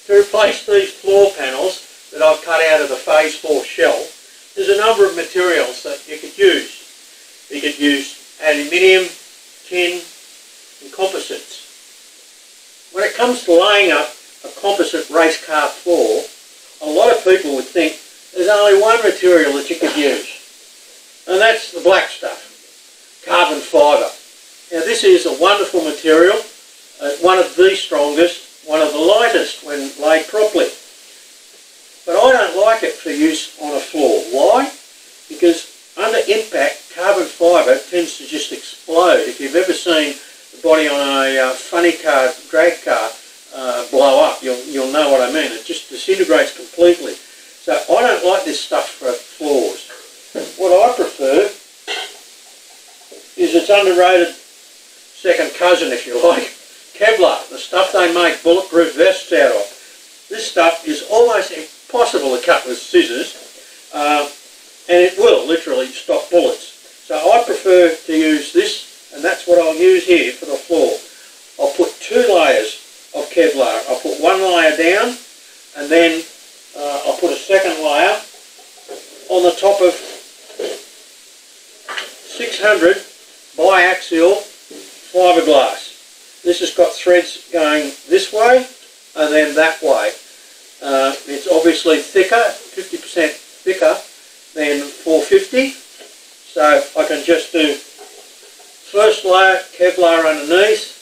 To replace these floor panels that I've cut out of the Phase 4 shell, there's a number of materials that you could use. You could use aluminium, tin and composites. When it comes to laying up a composite race car floor, a lot of people would think there's only one material that you could use, and that's the black stuff, carbon fibre. Now this is a wonderful material, one of the strongest, one of the lightest when laid properly. But I don't like it for use on a floor. Why? Because under impact, carbon fibre tends to just explode. If you've ever seen the body on a funny car, drag car, blow up, you'll know what I mean. It just disintegrates completely. So I don't like this stuff for floors. What I prefer is its underrated second cousin, if you like, Kevlar, the stuff they make bulletproof vests out of. This stuff is almost impossible to cut with scissors, and it will literally stop bullets. So I prefer to use this, and that's what I'll use here for the floor. I'll put 2 layers of Kevlar. I'll put 1 layer down, and then I'll put a second layer on the top of 600 biaxial fiberglass. This has got threads going this way and then that way. It's obviously thicker, 50% thicker than 450. So I can just do first layer Kevlar underneath,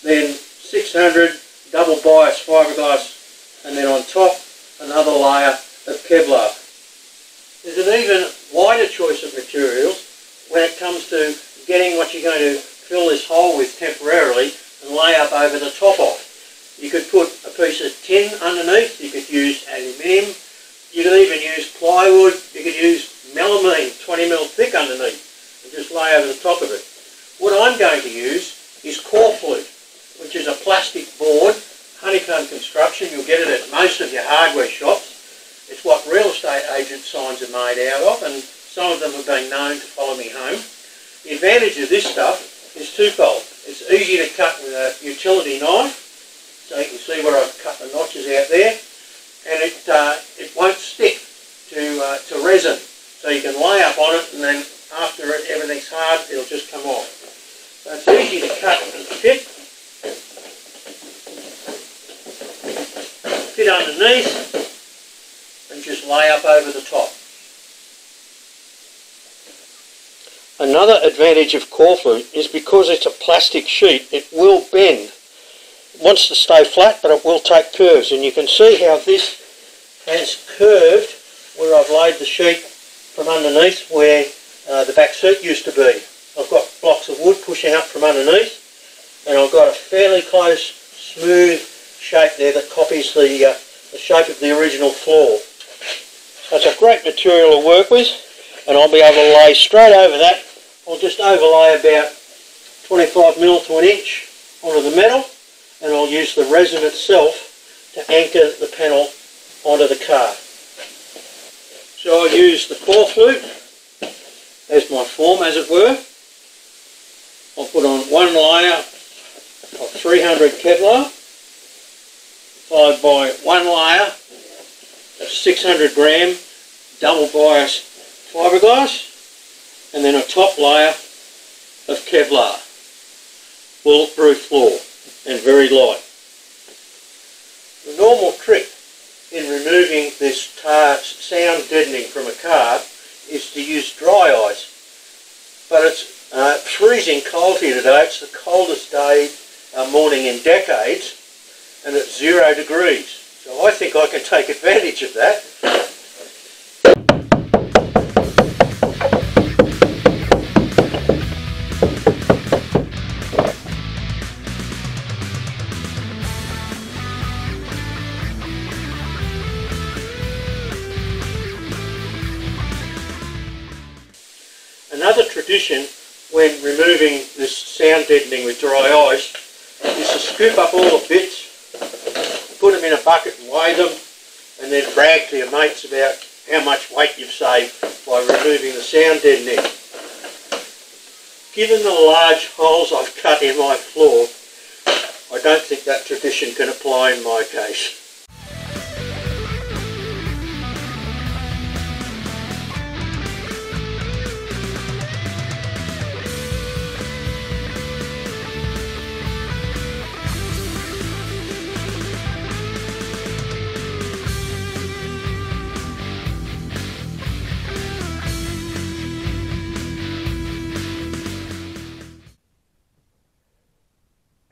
then 600 double bias fiberglass, and then on top another layer of Kevlar. There's an even wider choice of materials when it comes to getting what you're going to fill this hole with temporarily and lay up over the top of. You could put a piece of tin underneath, you could use aluminium, you could even use plywood, you could use melamine 20mm thick underneath and just lay over the top of it. What I'm going to use is Coffin, which is a plastic board, honeycomb construction. You'll get it at most of your hardware shops. It's what real estate agent signs are made out of, and some of them have been known to follow me home. The advantage of this stuff is twofold. It's easy to cut with a utility knife, so you can see where I've cut the notches out there, and it won't stick to resin, so you can lay up on it, and then after everything's hard, it'll just come off. So it's easy to cut and fit underneath, and just lay up over the top. Another advantage of Coffin is because it's a plastic sheet, it will bend. It wants to stay flat, but it will take curves, and you can see how this has curved where I've laid the sheet from underneath where the back seat used to be. I've got blocks of wood pushing up from underneath, and I've got a fairly close, smooth shape there that copies the shape of the original floor. So it's a great material to work with, and I'll be able to lay straight over that. I'll just overlay about 25mm to 1 inch onto the metal, and I'll use the resin itself to anchor the panel onto the car. So I'll use the core flute as my form, as it were. I'll put on 1 layer of 300 Kevlar, followed by 1 layer of 600 gram double bias fiberglass, and then a top layer of Kevlar. Bulletproof floor and very light. The normal trick in removing this sound deadening from a car is to use dry ice, but it's freezing cold here today. It's the coldest morning in decades, and it's 0 degrees. So I think I can take advantage of that. Another tradition when removing this sound deadening with dry ice is to scoop up all the bits, put them in a bucket and weigh them, and then brag to your mates about how much weight you've saved by removing the sound deadening. Given the large holes I've cut in my floor, I don't think that tradition can apply in my case.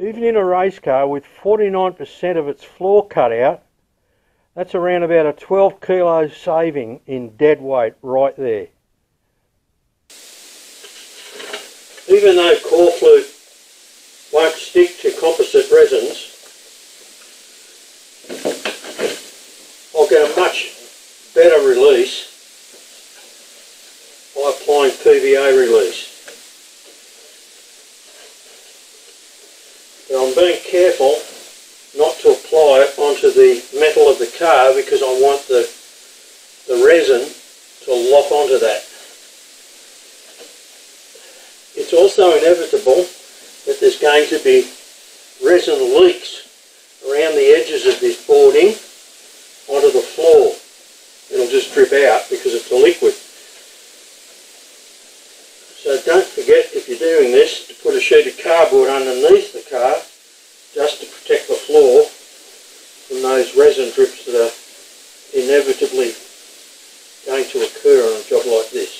Even in a race car with 49% of its floor cut out, that's around about a 12 kilo saving in dead weight right there. Even though core flute won't stick to composite resins, I'll get a much better release by applying PVA release. But I'm being careful not to apply it onto the metal of the car because I want the resin to lock onto that. It's also inevitable that there's going to be resin leaks around the edges of this boarding onto the floor. It'll just drip out because it's a liquid. So don't forget, if you're doing this, to put a sheet of cardboard underneath the car just to protect the floor from those resin drips that are inevitably going to occur on a job like this.